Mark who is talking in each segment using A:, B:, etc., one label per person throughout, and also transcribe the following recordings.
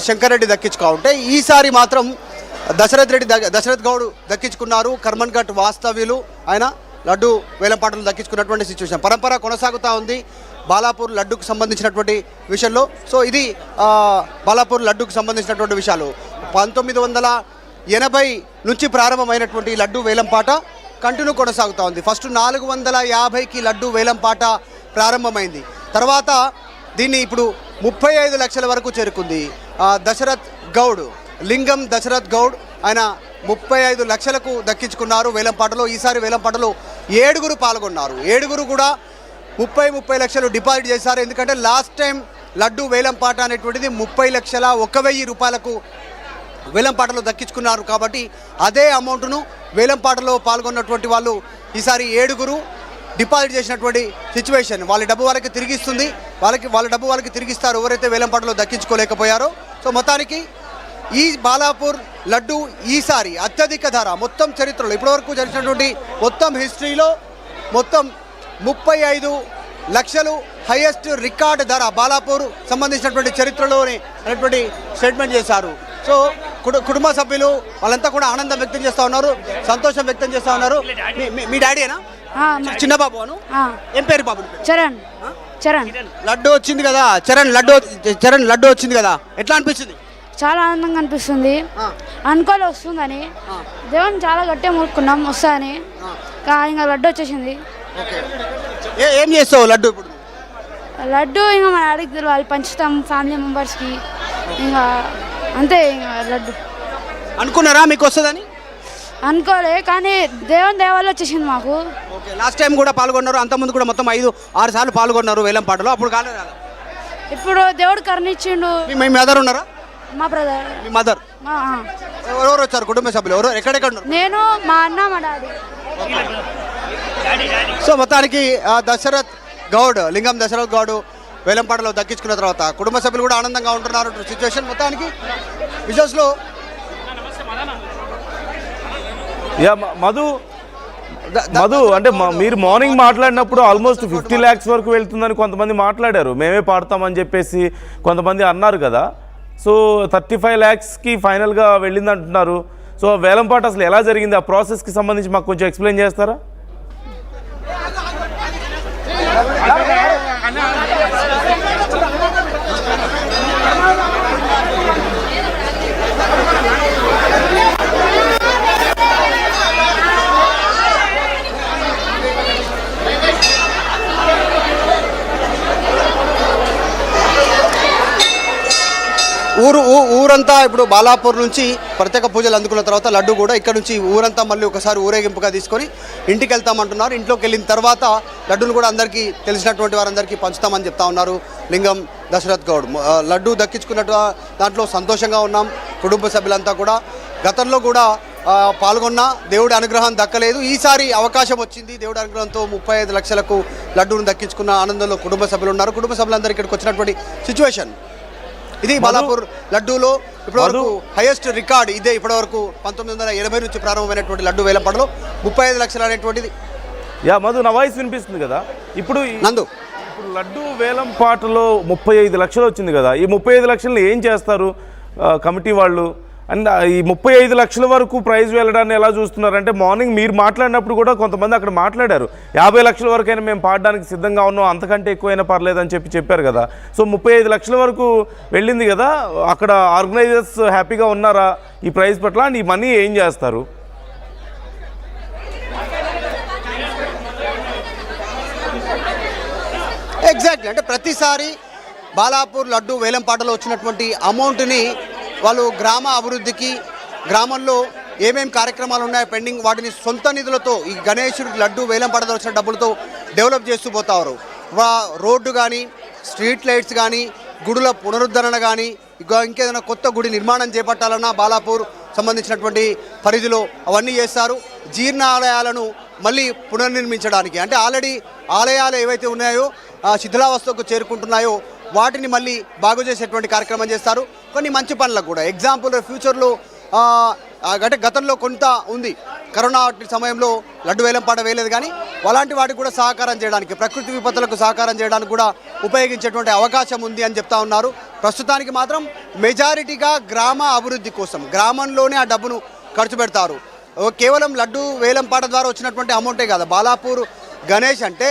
A: శంకర్ రెడ్డి దక్కించుకుంటే ఈసారి మాత్రం దశరథ్ గౌడ్ దక్కించుకున్నారు. కర్మన్ ఘట్ వాస్తవ్యులు ఆయన లడ్డు వేలంపాటలు దక్కించుకున్నటువంటి సిచ్యువేషన్ పరంపర కొనసాగుతూ ఉంది బాలాపూర్ లడ్డుకు సంబంధించినటువంటి విషయంలో. సో ఇది బాలాపూర్ లడ్డుకు సంబంధించినటువంటి విషయాలు. 1980 నుంచి ప్రారంభమైనటువంటి లడ్డు వేలంపాట కంటిన్యూ కొనసాగుతూ ఉంది. ఫస్ట్ 450కి లడ్డు వేలంపాట ప్రారంభమైంది. తర్వాత దీన్ని ఇప్పుడు 35 లక్షల వరకు చేరుకుంది. దశరథ్ గౌడ్, లింగం దశరథ్ గౌడ్ ఆయన 35 లక్షలకు దక్కించుకున్నారు వేలంపాటలో. ఈసారి వేలంపాటలో 7 పాల్గొన్నారు. 7 కూడా 30 లక్షలు డిపాజిట్ చేశారు. ఎందుకంటే లాస్ట్ టైం లడ్డు వేలంపాట అనేటువంటిది 30,01,000 రూపాయలకు వేలంపాటలో దక్కించుకున్నారు. కాబట్టి అదే అమౌంట్ను వేలంపాటలో పాల్గొన్నటువంటి వాళ్ళు ఈసారి 7 డిపాజిట్ చేసినటువంటి సిచ్యువేషన్. వాళ్ళ డబ్బు వాళ్ళకి తిరిగిస్తుంది, వాళ్ళ డబ్బు వాళ్ళకి తిరిగిస్తారు ఎవరైతే వేలంపాటలో దక్కించుకోలేకపోయారో. సో మొత్తానికి ఈ బాలాపూర్ లడ్డు ఈసారి అత్యధిక ధర మొత్తం చరిత్రలో ఇప్పటివరకు జరిగినటువంటి మొత్తం హిస్టరీలో మొత్తం 35 లక్షలు హైయెస్ట్ రికార్డ్ ధర బాలాపూర్ సంబంధించినటువంటి చరిత్రలోనే అనేటువంటి స్టేట్మెంట్ చేశారు. సో కుటుంబ సభ్యులు వాళ్ళంతా కూడా ఆనందం వ్యక్తం చేస్తూ ఉన్నారు, సంతోషం వ్యక్తం చేస్తూ ఉన్నారు. మీ డాడీనా? చిన్న బాబు అను. ఏం పేరు బాబు?
B: చరణ్.
A: లడ్డు వచ్చింది కదా, చరణ్ లడ్డు వచ్చింది కదా, ఎట్లా అనిపిస్తుంది?
B: చాలా ఆనందంగా అనిపిస్తుంది. అనుకోలే వస్తుందని, దేవుని చాలా గట్టిగా మొక్కుకున్నాం వస్తుందని, ఇంకా లడ్డు వచ్చేసింది.
A: ఏం చేస్తావు లడ్డు ఇప్పుడు?
B: లడ్డు ఇంకా మన అడిగి వాళ్ళు పంచుతాం ఫ్యామిలీ మెంబర్స్కి, ఇంకా అంతే. ఇంకా లడ్డు
A: అనుకున్నారా మీకు వస్తుందని?
B: అనుకోలే, కానీ దేవుని దేవాలో వచ్చేసింది మాకు.
A: ఓకే, లాస్ట్ టైం కూడా పాల్గొన్నారు, అంతకుముందు కూడా మొత్తం 5-6 సార్లు పాల్గొన్నారు వేలంపాటలో, అప్పుడు కాలేదు.
B: ఇప్పుడు దేవుడు కరుణిచ్చిండు.
A: మీ మదర్ ఉన్నారా?
B: మా బ్రదర్.
A: మీ మదర్? ఎవరెవరు వచ్చారు కుటుంబ సభ్యులు? ఎవరు ఎక్కడెక్కడ ఉన్నారు?
B: నేను, మా అన్న, మా డాడీ.
A: సో మొత్తానికి లింగం దశరథ్ గౌడ్ వేలంపాటలో దక్కించుకున్న తర్వాత కుటుంబ సభ్యులు కూడా ఆనందంగా ఉంటున్నారు సిచ్యువేషన్. మొత్తానికి విజువల్స్లో
C: మధు అంటే మీరు మార్నింగ్ మాట్లాడినప్పుడు ఆల్మోస్ట్ 50 lakhs వరకు వెళ్తుందని కొంతమంది మాట్లాడారు, మేమే పాడతామని చెప్పేసి కొంతమంది అన్నారు కదా. సో 35 lakhsకి ఫైనల్గా వెళ్ళింది అంటున్నారు. సో వేలంపాట అసలు ఎలా జరిగింది, ఆ ప్రాసెస్కి సంబంధించి మాకు కొంచెం ఎక్స్ప్లెయిన్ చేస్తారా?
A: ఊరంతా ఇప్పుడు బాలాపూర్ నుంచి ప్రత్యేక పూజలు అందుకున్న తర్వాత లడ్డు కూడా ఇక్కడ నుంచి ఊరంతా మళ్ళీ ఒకసారి ఊరేగింపుగా తీసుకొని ఇంటికి వెళ్తామంటున్నారు. ఇంట్లోకి వెళ్ళిన తర్వాత లడ్డును కూడా అందరికీ తెలిసినటువంటి వారందరికీ పంచుతామని చెప్తా ఉన్నారు లింగం దశరథ్ గౌడ్. లడ్డు దక్కించుకున్నట్టు దాంట్లో సంతోషంగా ఉన్నాం కుటుంబ సభ్యులంతా కూడా. గతంలో కూడా పాల్గొన్న దేవుడి అనుగ్రహం దక్కలేదు, ఈసారి అవకాశం వచ్చింది. దేవుడి అనుగ్రహంతో 35 లక్షలకు లడ్డూను దక్కించుకున్న ఆనందంలో కుటుంబ సభ్యులు ఉన్నారు. కుటుంబ సభ్యులందరూ ఇక్కడికి వచ్చినటువంటి సిచ్యువేషన్ ఇది. బాలాపూర్ లడ్డూలో ఇప్పటివరకు హైయెస్ట్ రికార్డ్ ఇదే. ఇప్పటివరకు 1980 నుంచి ప్రారంభమైనటువంటి లడ్డు వేలంపాటలో 35 లక్షలు అనేటువంటిది.
C: మధు, నా వాయిస్ వినిపిస్తుంది కదా? ఇప్పుడు
A: నందు,
C: ఇప్పుడు లడ్డు వేలంపాటలో 35 లక్షలు వచ్చింది కదా, ఈ 35 లక్షలను ఏం చేస్తారు కమిటీ వాళ్ళు? అండ్ ఈ 35 లక్షల వరకు ప్రైజ్ వెళ్ళడాన్ని ఎలా చూస్తున్నారంటే, మార్నింగ్ మీరు మాట్లాడినప్పుడు కూడా కొంతమంది అక్కడ మాట్లాడారు 50 లక్షల వరకైనా మేము పాడడానికి సిద్ధంగా ఉన్నాం, అంతకంటే ఎక్కువైనా పర్లేదని చెప్పారు కదా. సో 35 లక్షల వరకు వెళ్ళింది కదా, అక్కడ ఆర్గనైజర్స్ హ్యాపీగా ఉన్నారా ఈ ప్రైజ్ పట్ల? అండ్ ఈ మనీ ఏం చేస్తారు?
A: ఎగ్జాక్ట్లీ, అంటే ప్రతిసారి బాలాపూర్ లడ్డు వేలంపాటలో వచ్చినటువంటి అమౌంట్ని వాళ్ళు గ్రామ అభివృద్ధికి, గ్రామంలో ఏమేమి కార్యక్రమాలు ఉన్నాయో పెండింగ్ వాటిని సొంత నిధులతో ఈ గణేశుడి లడ్డు వేలంపాటలో వచ్చిన డబ్బులతో డెవలప్ చేస్తూ పోతారు. రోడ్డు కానీ, స్ట్రీట్ లైట్స్ కానీ, గుడుల పునరుద్ధరణ కానీ, ఇంకేదైనా కొత్త గుడి నిర్మాణం చేపట్టాలన్నా బాలాపూర్ సంబంధించినటువంటి పరిధిలో అవన్నీ చేస్తారు. జీర్ణాలయాలను మళ్ళీ పునర్నిర్మించడానికి, అంటే ఆల్రెడీ ఆలయాలు ఏవైతే ఉన్నాయో శిథిలావస్థకు చేరుకుంటున్నాయో వాటిని మళ్ళీ బాగు చేసేటువంటి కార్యక్రమం చేస్తారు. కొన్ని మంచి పనులకు కూడా, ఎగ్జాంపుల్ ఫ్యూచర్లో అంటే గతంలో కొంత ఉంది, కరోనా సమయంలో లడ్డు వేలంపాట వేయలేదు, కానీ అలాంటి వాటికి కూడా సహకారం చేయడానికి, ప్రకృతి విపత్తులకు సహకారం చేయడానికి కూడా ఉపయోగించేటువంటి అవకాశం ఉంది అని చెప్తా ఉన్నారు. ప్రస్తుతానికి మాత్రం మెజారిటీగా గ్రామ అభివృద్ధి కోసం గ్రామంలోనే ఆ డబ్బును ఖర్చు పెడతారు. కేవలం లడ్డు వేలంపాట ద్వారా వచ్చినటువంటి అమౌంటే కాదు, బాలాపూర్ గణేష్ అంటే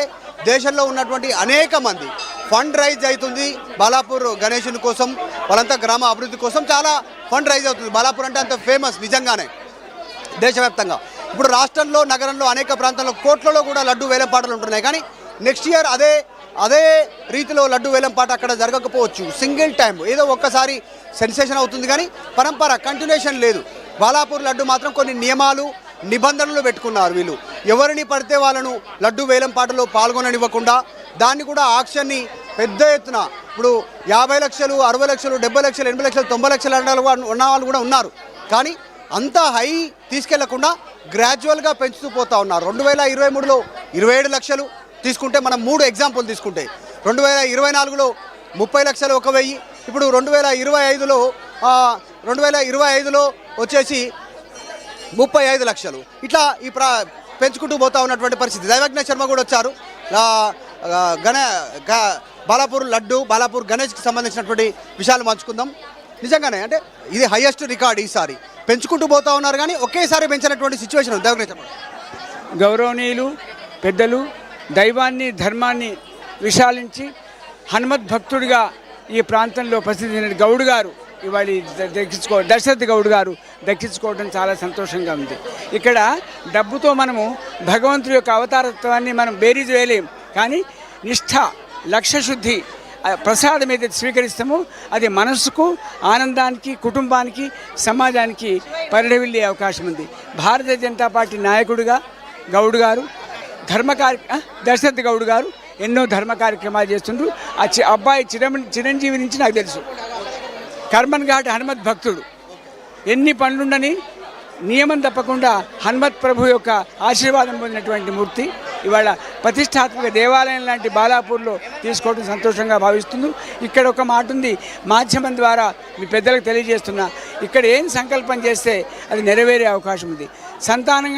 A: దేశంలో ఉన్నటువంటి అనేక మంది ఫండ్ రైజ్ అవుతుంది. బాలాపూర్ గణేషుని కోసం వాళ్ళంతా గ్రామ అభివృద్ధి కోసం చాలా ఫండ్ రైజ్ అవుతుంది. బాలాపూర్ అంటే అంత ఫేమస్ నిజంగానే దేశవ్యాప్తంగా. ఇప్పుడు రాష్ట్రంలో నగరంలో అనేక ప్రాంతాల్లో కోట్లలో కూడా లడ్డు వేలంపాటలు ఉంటున్నాయి. కానీ నెక్స్ట్ ఇయర్ అదే రీతిలో లడ్డు వేలంపాట అక్కడ జరగకపోవచ్చు. సింగిల్ టైం ఏదో ఒక్కసారి సెన్సేషన్ అవుతుంది కానీ పరంపర కంటిన్యూషన్ లేదు. బాలాపూర్ లడ్డు మాత్రం కొన్ని నియమాలు నిబంధనలు పెట్టుకున్నారు వీళ్ళు. ఎవరిని పడితే వాళ్ళను లడ్డు వేలంపాటలో పాల్గొననివ్వకుండా దాన్ని కూడా ఆక్షన్ని పెద్ద ఎత్తున ఇప్పుడు 50 లక్షలు 60 లక్షలు 70 లక్షలు 80 లక్షలు 90 లక్షలు ఉన్న వాళ్ళు కూడా ఉన్నారు. కానీ అంత హై తీసుకెళ్లకుండా గ్రాడ్యువల్గా పెంచుతూ పోతా ఉన్నారు. 2023లో 27 లక్షలు తీసుకుంటే మనం 3 ఎగ్జాంపుల్ తీసుకుంటే 2024లో 30 లక్షలు 1000, ఇప్పుడు 2025లో వచ్చేసి 35 లక్షలు. ఇట్లా పెంచుకుంటూ పోతా ఉన్నటువంటి పరిస్థితి. దైవజ్ఞ శర్మ కూడా వచ్చారు. బాలాపూర్ లడ్డు బాలాపూర్ గణేష్కి సంబంధించినటువంటి విషయాలు పంచుకుందాం. నిజంగానే అంటే ఇది హైయెస్ట్ రికార్డ్. ఈసారి పెంచుకుంటూ పోతా ఉన్నారు కానీ ఒకేసారి పెంచినటువంటి సిచ్యువేషన్ ఉంది. దైవజ్ఞ శర్మ
D: గౌరవనీయులు పెద్దలు దైవాన్ని ధర్మాన్ని విశాలించి హనుమద్భక్తుడిగా ఈ ప్రాంతంలో ప్రసిద్ధి చెందిన గౌడ్ గారు ఇవాళ దశరథ్ గౌడ్ గారు దక్కించుకోవడం చాలా సంతోషంగా ఉంది. ఇక్కడ డబ్బుతో మనము భగవంతుడి యొక్క అవతారత్వాన్ని మనం బేరీజు వేయలేం. కానీ నిష్ఠ లక్ష్యశుద్ధి ప్రసాదం ఏదైతే స్వీకరిస్తామో అది మనస్సుకు ఆనందానికి కుటుంబానికి సమాజానికి పరిఢవిల్లే అవకాశం ఉంది. భారతీయ జనతా పార్టీ నాయకుడిగా గౌడ్ గారు దశరథ్ గౌడ్ గారు ఎన్నో ధర్మ కార్యక్రమాలు చేస్తుండ్రు. ఆ అబ్బాయి చిరంజీవి నుంచి నాకు తెలుసు. కర్మన్ ఘాట్ హనుమత్ భక్తుడు. ఎన్ని పనులుండని నియమం తప్పకుండా హనుమత్ ప్రభు యొక్క ఆశీర్వాదం పొందినటువంటి మూర్తి ఇవాళ ప్రతిష్టాత్మక దేవాలయం లాంటి బాలాపూర్లో తీసుకోవడం సంతోషంగా భావిస్తుంది. ఇక్కడ ఒక మాట ఉంది, మాధ్యమం ద్వారా మీ పెద్దలకు తెలియజేస్తున్నా, ఇక్కడ ఏం సంకల్పం చేస్తే అది నెరవేరే అవకాశం ఉంది. సంతానంగా